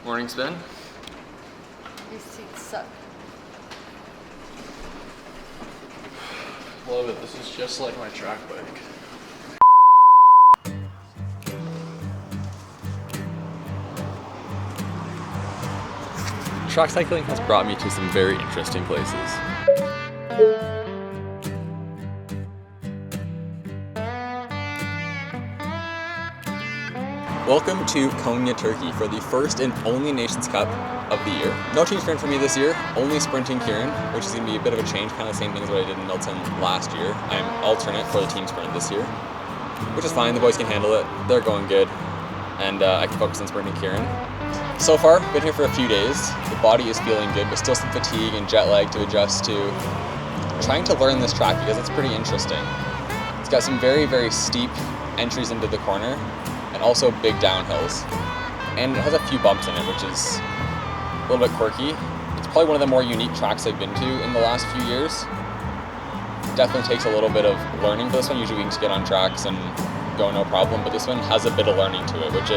Morning spin. These seats suck. Love it. This is just like my track bike. Track cycling has brought me to some very interesting places. Welcome to Konya, Turkey for the first and only Nations Cup of the year. No team sprint for me this year, only sprinting Keirin, which is going to be a bit of a change, kind of the same thing as what I did in Milton last year. I'm alternate for the team sprint this year, which is fine, the boys can handle it, they're going good, and I can focus on sprinting Keirin. So far, been here for a few days, the body is feeling good, but still some fatigue and jet lag to adjust to. Trying to learn this track because it's pretty interesting. It's got some very, very steep entries into the corner, and also big downhills. And it has a few bumps in it, which is a little bit quirky. It's probably one of the more unique tracks I've been to in the last few years. It definitely takes a little bit of learning for this one. Usually we can just get on tracks and go no problem, but this one has a bit of learning to it, which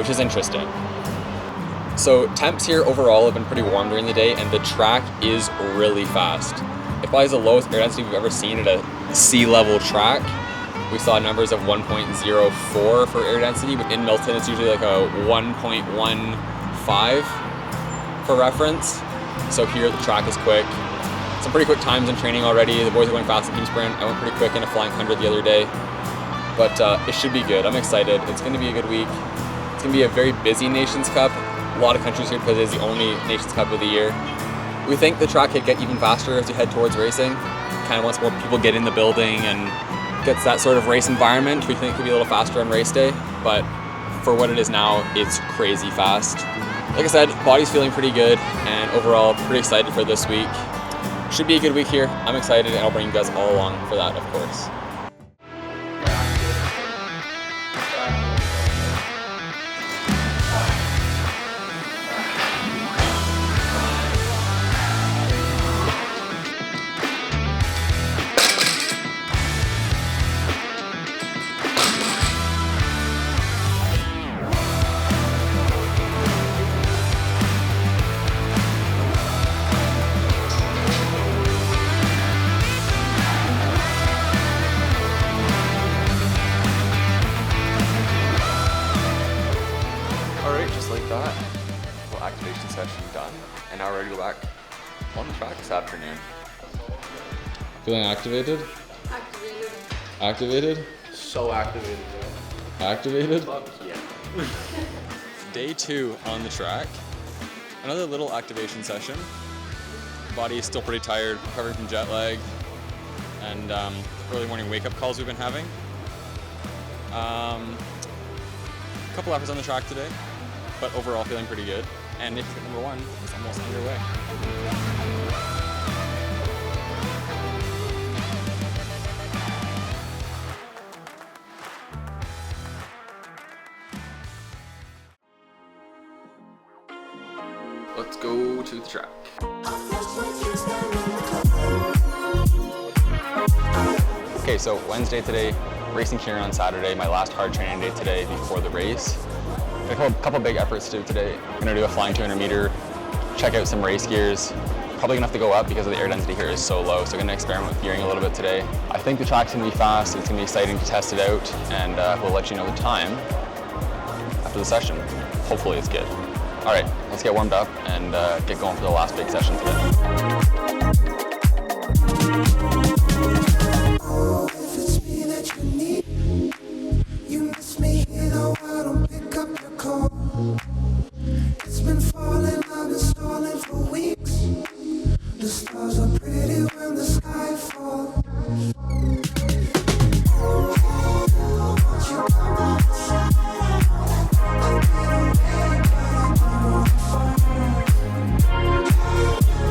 is interesting. So temps here overall have been pretty warm during the day, and the track is really fast. It probably is the lowest air density we've ever seen at a sea level track. We saw numbers of 1.04 for air density, but in Milton it's usually like a 1.15 for reference. So here the track is quick. Some pretty quick times in training already. The boys are going fast in team sprint. I went pretty quick in a flying 100 the other day, but it should be good. I'm excited. It's going to be a good week. It's going to be a very busy Nations Cup. A lot of countries here because it is the only Nations Cup of the year. We think the track could get even faster as we head towards racing. Kind of once more people get in the building and gets that sort of race environment, we think it could be a little faster on race day, but for what it is now, it's crazy fast. Like I said, body's feeling pretty good, and overall pretty excited for this week. Should be a good week here. I'm excited, and I'll bring you guys all along for that, of course. Just like that, little activation session done, and now we're ready to go back on the track this afternoon. Feeling activated? Activated. Activated? So activated, bro. Activated? Fuck yeah. Day 2 on the track. Another little activation session. Body is still pretty tired, recovering from jet lag, and early morning wake-up calls we've been having. A couple efforts on the track today, but overall feeling pretty good. And Nations Cup number 1 is almost underway. Let's go to the track. Okay, so Wednesday today, racing Keirin on Saturday, my last hard training day today before the race. A couple big efforts to do today. I'm gonna do a flying 200 meter, check out some race gears. Probably gonna have to go up because of the air density here is so low, so I'm gonna experiment with gearing a little bit today. I think the track's gonna be fast, it's gonna be exciting to test it out, and we'll let you know the time after the session. Hopefully it's good. All right, let's get warmed up and get going for the last big session today. It's been falling, I've been stalling for weeks. The stars are pretty when the sky falls. Won't you come by my side? I'll get away, but I don't want to fall.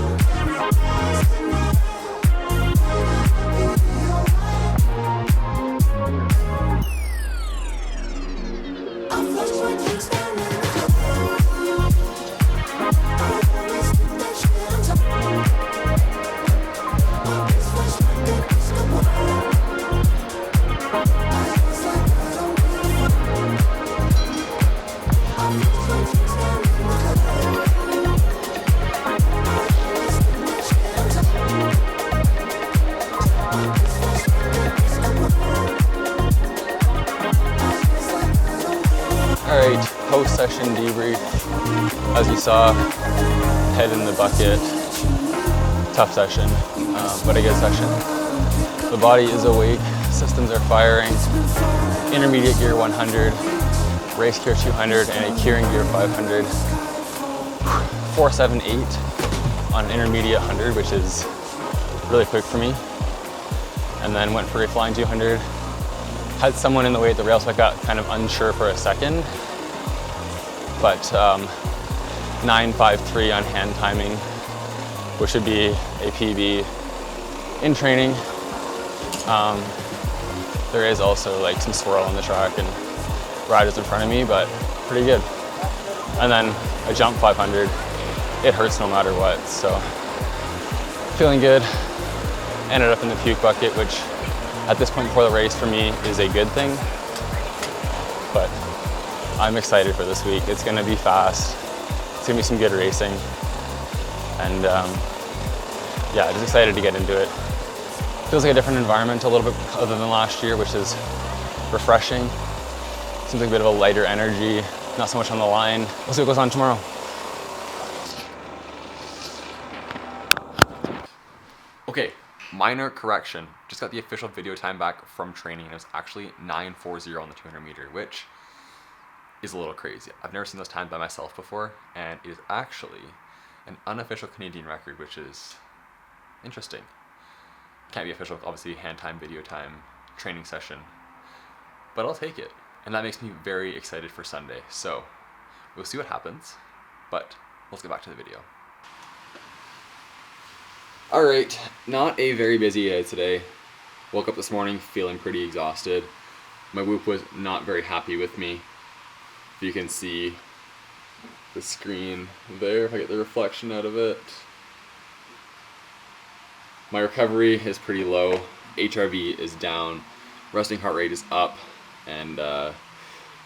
Every day's tonight. I'll flush my drinks down in the club. I'm Alright, post-session debrief. As you saw, head in the bucket. Tough session, but a good session. The body is awake, systems are firing. Intermediate gear 100, race gear 200, and a Keirin gear 500. 478 on an intermediate 100, which is really quick for me. And then went for a flying 200. Had someone in the way at the rail, so I got kind of unsure for a second. But 9:53 on hand timing, which would be a PB in training. There is also like some swirl on the track and riders in front of me, but pretty good. And then a jump 500. It hurts no matter what, so feeling good. Ended up in the puke bucket, which at this point before the race for me is a good thing, but I'm excited for this week. It's gonna be fast. It's gonna be some good racing, and yeah, just excited to get into it. Feels like a different environment a little bit other than last year, which is refreshing. Seems like a bit of a lighter energy, not so much on the line. We'll see what goes on tomorrow. Okay, minor correction. Just got the official video time back from training, and it was actually 9:40 on the 200 meter, which is a little crazy. I've never seen those times by myself before, and it is actually an unofficial Canadian record, which is interesting. Can't be official, obviously, hand time, video time, training session, but I'll take it. And that makes me very excited for Sunday. So we'll see what happens, but let's get back to the video. All right, not a very busy day today. Woke up this morning feeling pretty exhausted. My whoop was not very happy with me. If you can see the screen there, if I get the reflection out of it. My recovery is pretty low. HRV is down. Resting heart rate is up, and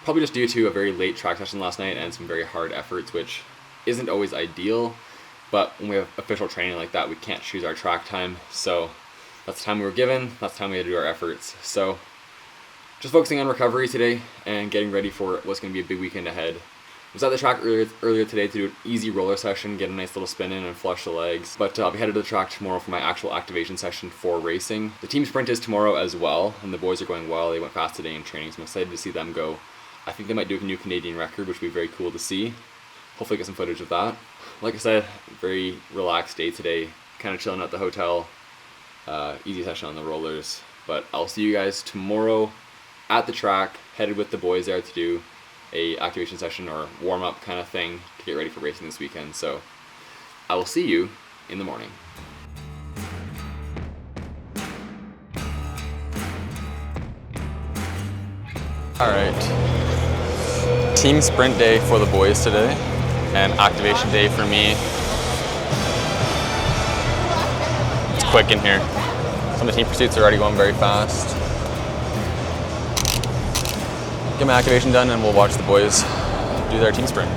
probably just due to a very late track session last night and some very hard efforts, which isn't always ideal. But when we have official training like that, we can't choose our track time. So that's the time we were given. That's the time we had to do our efforts. So just focusing on recovery today and getting ready for what's going to be a big weekend ahead. I was at the track earlier today to do an easy roller session, get a nice little spin in and flush the legs. But I'll be headed to the track tomorrow for my actual activation session for racing. The team sprint is tomorrow as well, and the boys are going well. They went fast today in training, so I'm excited to see them go. I think they might do a new Canadian record, which would be very cool to see. Hopefully get some footage of that. Like I said, very relaxed day today, kind of chilling at the hotel. Easy session on the rollers, but I'll see you guys tomorrow at the track, headed with the boys there to do a activation session or warm-up kind of thing to get ready for racing this weekend. So I will see you in the morning. All right, team sprint day for the boys today, and activation day for me. It's quick in here. Some of the team pursuits are already going very fast. Get my activation done and we'll watch the boys do their team sprint.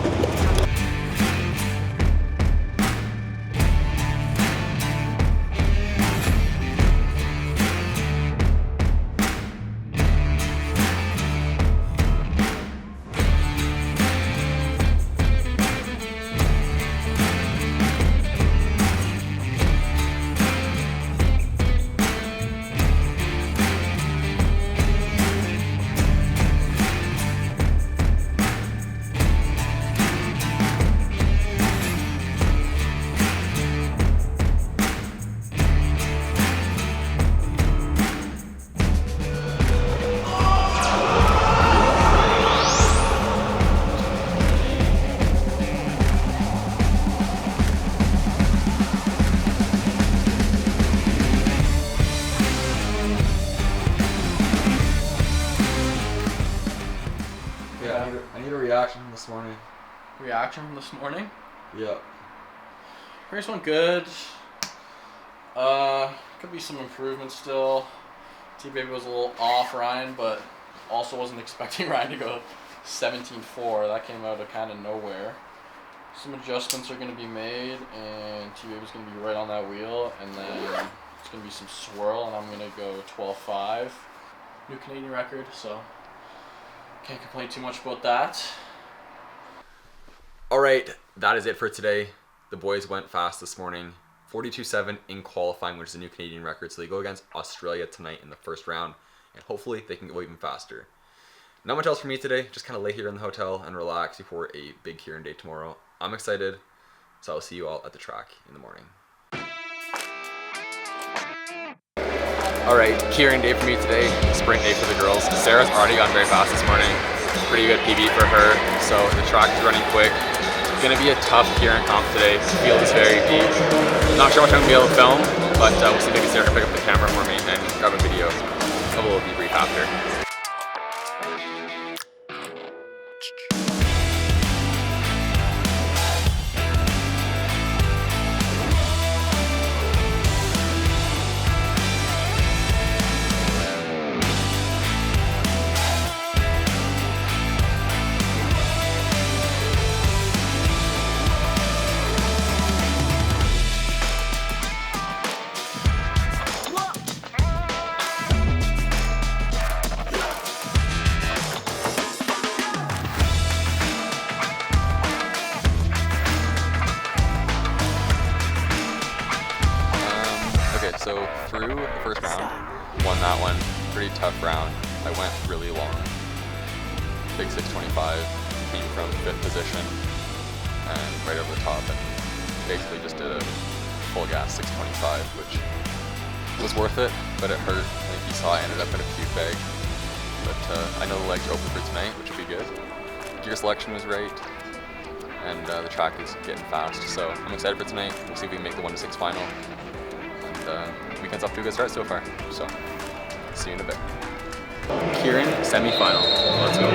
I need a reaction from this morning. Reaction from this morning? Yeah. Race went good. Could be some improvement still. T-Baby was a little off Ryan, but also wasn't expecting Ryan to go 17.4. That came out of kind of nowhere. Some adjustments are going to be made, and T-Baby's going to be right on that wheel, and then it's going to be some swirl, and I'm going to go 12.5. New Canadian record, so can't complain too much about that. All right, that is it for today. The boys went fast this morning. 42.7 in qualifying, which is a new Canadian record. So they go against Australia tonight in the first round, and hopefully they can go even faster. Not much else for me today. Just kind of lay here in the hotel and relax before a big Keirin day tomorrow. I'm excited, so I'll see you all at the track in the morning. All right, Keirin day for me today. Sprint day for the girls. Sarah's already gone very fast this morning. Pretty good PB for her, so the track is running quick. Gonna be a tough Keirin comp today. The field is very deep. Not sure how much I'm gonna be able to film, but we'll see. Maybe Sarah can pick up the camera for me and grab a video. A little debrief after. So through the first round, won that one. Pretty tough round. I went really long. Big 625, came from 5th position and right over the top, and basically just did a full gas 625, which was worth it, but it hurt. Like you saw, I ended up in a puke bag. But I know the legs are open for tonight, which will be good. Gear selection was right, and the track is getting fast, so I'm excited for tonight. We'll see if we can make the 1-6 final. Weekend's off to a good start so far, so see you in a bit. Keirin semi-final. Let's go.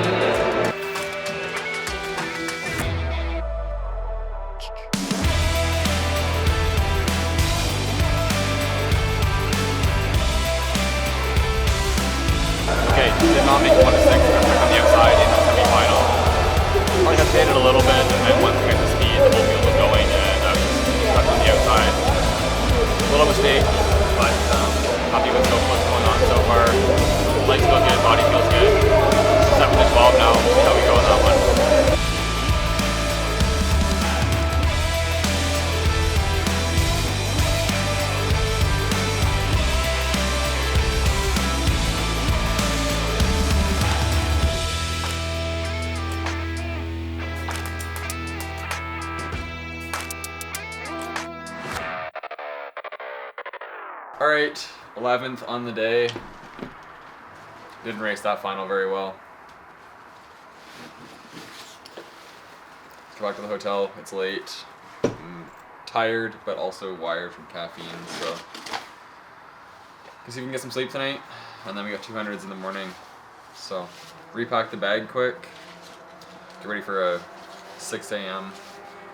Okay, did not make 1-6 on the outside in the semi-final. Probably got faded a little bit, and then once we got to speed, the whole field was going, and I was just stuck on the outside. Little mistake, but happy with what's going on so far. Legs feel good, body feels good. 7-12 now, we'll see how we go on that one. All right, 11th on the day. Didn't race that final very well. Let's go back to the hotel. It's late. I'm tired, but also wired from caffeine, so see if we can get some sleep tonight. And then we got 200s in the morning. So repack the bag quick. Get ready for a 6 a.m.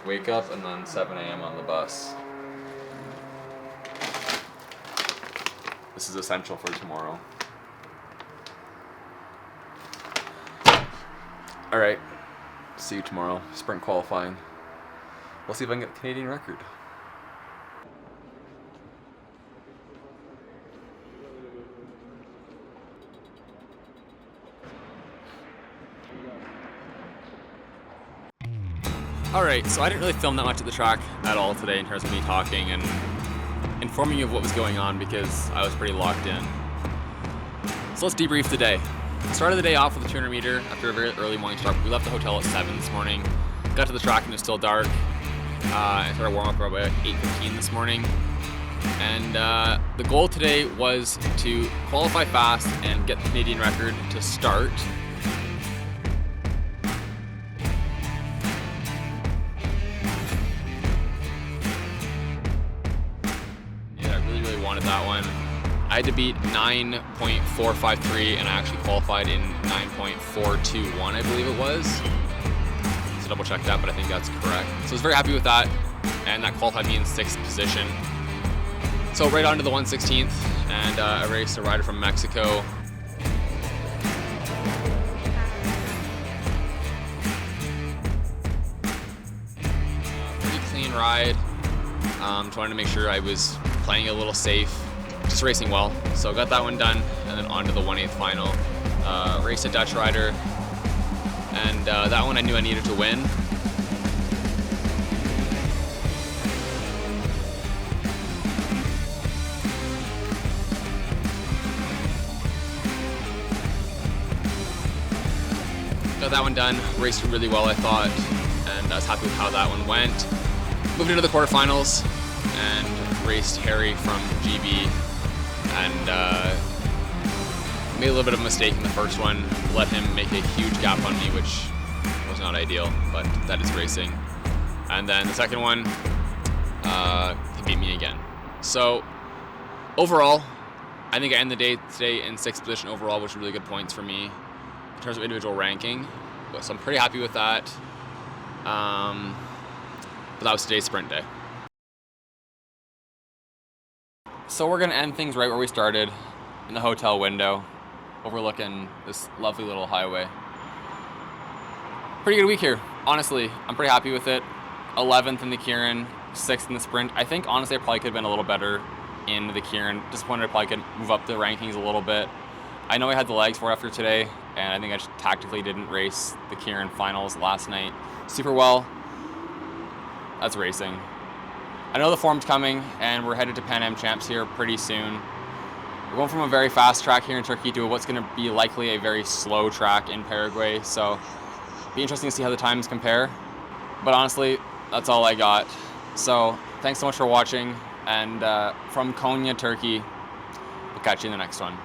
wake up, and then 7 a.m. on the bus. This is essential for tomorrow. All right, see you tomorrow. Sprint qualifying. We'll see if I can get the Canadian record. All right, so I didn't really film that much at the track at all today in terms of me talking and informing you of what was going on because I was pretty locked in. So let's debrief the day. Started the day off with a 200 meter after a very early morning start. We left the hotel at 7 this morning. Got to the track and it was still dark. I started warm up around 8:15 this morning. And the goal today was to qualify fast and get the Canadian record to start. Wanted that one. I had to beat 9.453 and I actually qualified in 9.421, I believe it was. So double check that, but I think that's correct. So I was very happy with that, and that qualified me in 6th position. So right on to the 116th, and I raced a rider from Mexico. Pretty clean ride. Just wanted to make sure I was playing a little safe, just racing well. So got that one done, and then on to the 1/8 final. Raced a Dutch rider, and that one I knew I needed to win. that one done. Raced really well, I thought, and I was happy with how that one went. Moved into the quarterfinals and raced Harry from GB, and made a little bit of a mistake in the first one. Let him make a huge gap on me, which was not ideal, but that is racing. And then the second one, he beat me again. So overall, I think I ended the day today in 6th position overall, which is really good points for me in terms of individual ranking. So I'm pretty happy with that. But that was today's sprint day. So we're gonna end things right where we started, in the hotel window, overlooking this lovely little highway. Pretty good week here, honestly. I'm pretty happy with it. 11th in the Keirin, 6th in the sprint. I think honestly I probably could have been a little better in the Keirin. Disappointed I probably could move up the rankings a little bit. I know I had the legs for it after today, and I think I just tactically didn't race the Keirin finals last night super well. That's racing. I know the form's coming, and we're headed to Pan Am Champs here pretty soon. We're going from a very fast track here in Turkey to what's going to be likely a very slow track in Paraguay, so it'll be interesting to see how the times compare. But honestly, that's all I got. So thanks so much for watching, and from Konya, Turkey, we'll catch you in the next one.